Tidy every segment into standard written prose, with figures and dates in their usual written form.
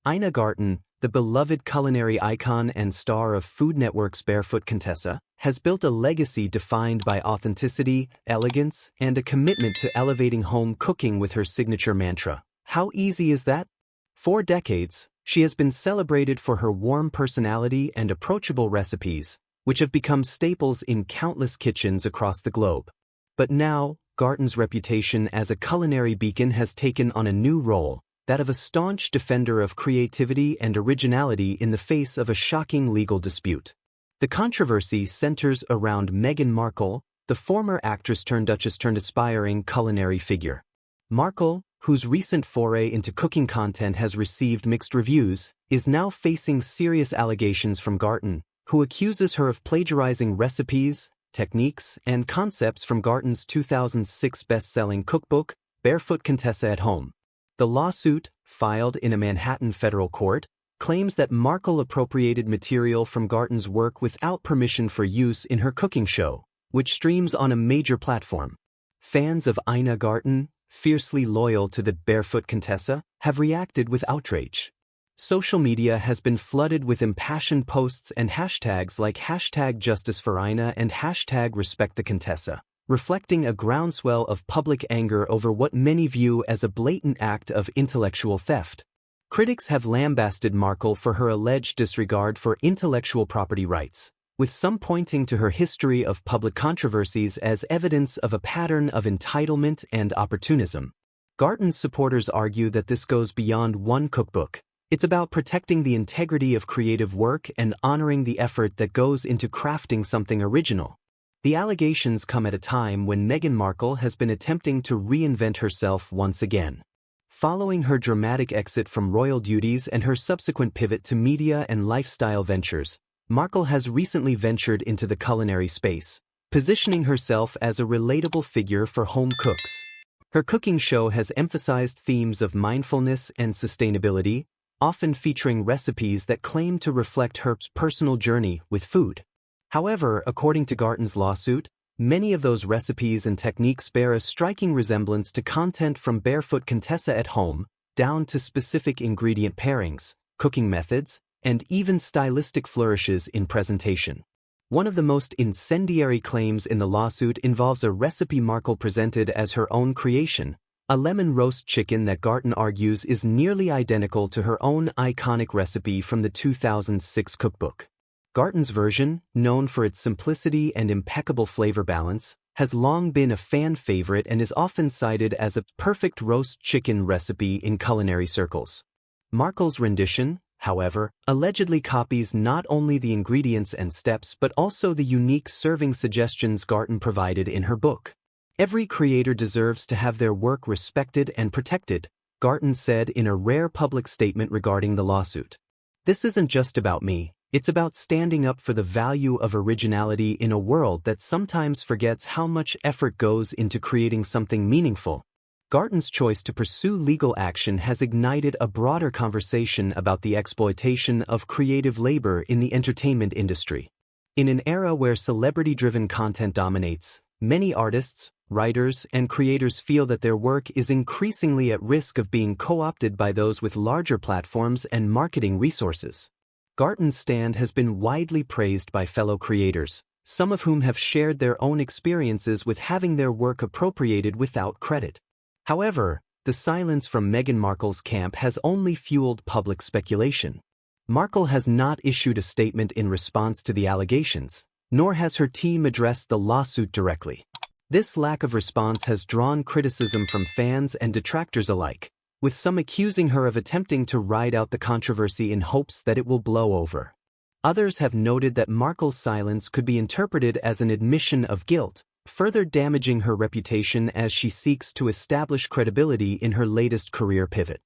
Garten, the beloved culinary icon and star of Food Network's Barefoot Contessa, has built a legacy defined by authenticity, elegance, and a commitment to elevating home cooking with her signature mantra. How easy is that? For decades, she has been celebrated for her warm personality and approachable recipes, which have become staples in countless kitchens across the globe. But now, Garten's reputation as a culinary beacon has taken on a new role, that of a staunch defender of creativity and originality in the face of a shocking legal dispute. The controversy centers around Meghan Markle, the former actress-turned-duchess-turned-aspiring culinary figure. Markle, whose recent foray into cooking content has received mixed reviews, is now facing serious allegations from Garten, who accuses her of plagiarizing recipes, techniques, and concepts from Garten's 2006 best-selling cookbook, Barefoot Contessa at Home. The lawsuit, filed in a Manhattan federal court, claims that Markle appropriated material from Garten's work without permission for use in her cooking show, which streams on a major platform. Fans of Garten, fiercely loyal to the Barefoot Contessa, have reacted with outrage. Social media has been flooded with impassioned posts and hashtags like #JusticeForIna and #RespectTheContessa, reflecting a groundswell of public anger over what many view as a blatant act of intellectual theft. Critics have lambasted Markle for her alleged disregard for intellectual property rights, with some pointing to her history of public controversies as evidence of a pattern of entitlement and opportunism. Garten's supporters argue that this goes beyond one cookbook. It's about protecting the integrity of creative work and honoring the effort that goes into crafting something original. The allegations come at a time when Meghan Markle has been attempting to reinvent herself once again. Following her dramatic exit from royal duties and her subsequent pivot to media and lifestyle ventures, Markle has recently ventured into the culinary space, positioning herself as a relatable figure for home cooks. Her cooking show has emphasized themes of mindfulness and sustainability, often featuring recipes that claim to reflect her personal journey with food. However, according to Garten's lawsuit, many of those recipes and techniques bear a striking resemblance to content from Barefoot Contessa at Home, down to specific ingredient pairings, cooking methods, and even stylistic flourishes in presentation. One of the most incendiary claims in the lawsuit involves a recipe Markle presented as her own creation, a lemon roast chicken that Garten argues is nearly identical to her own iconic recipe from the 2006 cookbook. Garten's version, known for its simplicity and impeccable flavor balance, has long been a fan favorite and is often cited as a perfect roast chicken recipe in culinary circles. Markle's rendition, however, allegedly copies not only the ingredients and steps but also the unique serving suggestions Garten provided in her book. Every creator deserves to have their work respected and protected, Garten said in a rare public statement regarding the lawsuit. This isn't just about me. It's about standing up for the value of originality in a world that sometimes forgets how much effort goes into creating something meaningful. Garten's choice to pursue legal action has ignited a broader conversation about the exploitation of creative labor in the entertainment industry. In an era where celebrity-driven content dominates, many artists, writers, and creators feel that their work is increasingly at risk of being co-opted by those with larger platforms and marketing resources. Garten's stand has been widely praised by fellow creators, some of whom have shared their own experiences with having their work appropriated without credit. However, the silence from Meghan Markle's camp has only fueled public speculation. Markle has not issued a statement in response to the allegations, nor has her team addressed the lawsuit directly. This lack of response has drawn criticism from fans and detractors alike, with some accusing her of attempting to ride out the controversy in hopes that it will blow over. Others have noted that Markle's silence could be interpreted as an admission of guilt, further damaging her reputation as she seeks to establish credibility in her latest career pivot.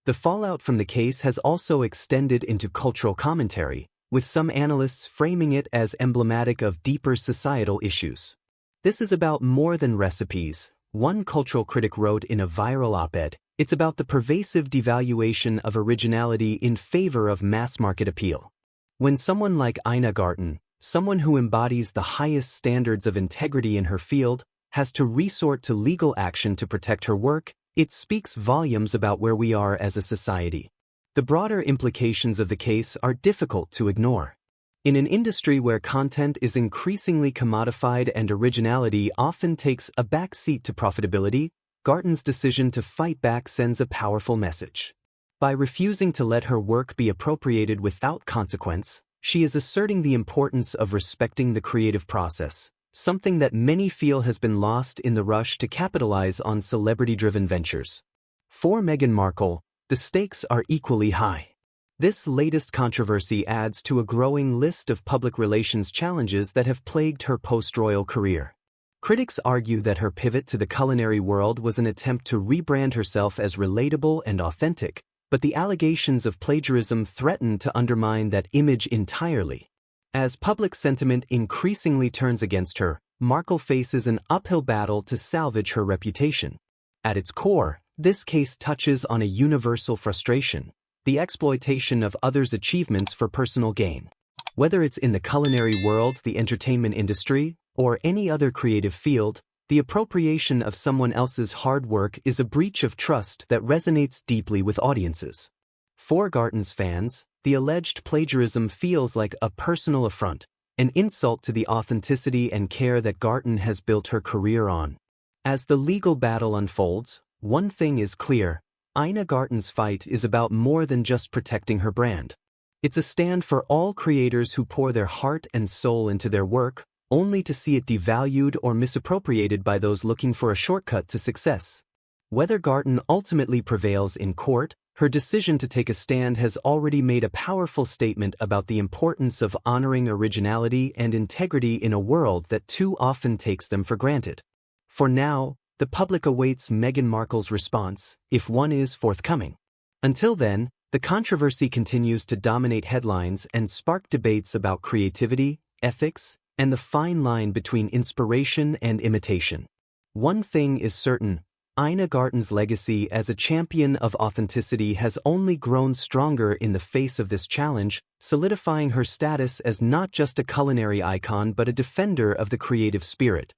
The fallout from the case has also extended into cultural commentary, with some analysts framing it as emblematic of deeper societal issues. This is about more than recipes, one cultural critic wrote in a viral op-ed. It's about the pervasive devaluation of originality in favor of mass-market appeal. When someone like Garten, someone who embodies the highest standards of integrity in her field, has to resort to legal action to protect her work, it speaks volumes about where we are as a society. the broader implications of the case are difficult to ignore. In an industry where content is increasingly commodified and originality often takes a back seat to profitability, Garten's decision to fight back sends a powerful message. By refusing to let her work be appropriated without consequence, she is asserting the importance of respecting the creative process, something that many feel has been lost in the rush to capitalize on celebrity-driven ventures. For Meghan Markle, the stakes are equally high. This latest controversy adds to a growing list of public relations challenges that have plagued her post-royal career. Critics argue that her pivot to the culinary world was an attempt to rebrand herself as relatable and authentic, but the allegations of plagiarism threaten to undermine that image entirely. As public sentiment increasingly turns against her, Markle faces an uphill battle to salvage her reputation. At its core, this case touches on a universal frustration: the exploitation of others' achievements for personal gain. Whether it's in the culinary world, the entertainment industry, or any other creative field, the appropriation of someone else's hard work is a breach of trust that resonates deeply with audiences. For Garten's fans, the alleged plagiarism feels like a personal affront, an insult to the authenticity and care that Garten has built her career on. As the legal battle unfolds, one thing is clear: Ina Garten's fight is about more than just protecting her brand. It's a stand for all creators who pour their heart and soul into their work, only to see it devalued or misappropriated by those looking for a shortcut to success. Whether Garten ultimately prevails in court, her decision to take a stand has already made a powerful statement about the importance of honoring originality and integrity in a world that too often takes them for granted. For now, the public awaits Meghan Markle's response, if one is forthcoming. Until then, the controversy continues to dominate headlines and spark debates about creativity, ethics, and the fine line between inspiration and imitation. One thing is certain: Ina Garten's legacy as a champion of authenticity has only grown stronger in the face of this challenge, solidifying her status as not just a culinary icon but a defender of the creative spirit.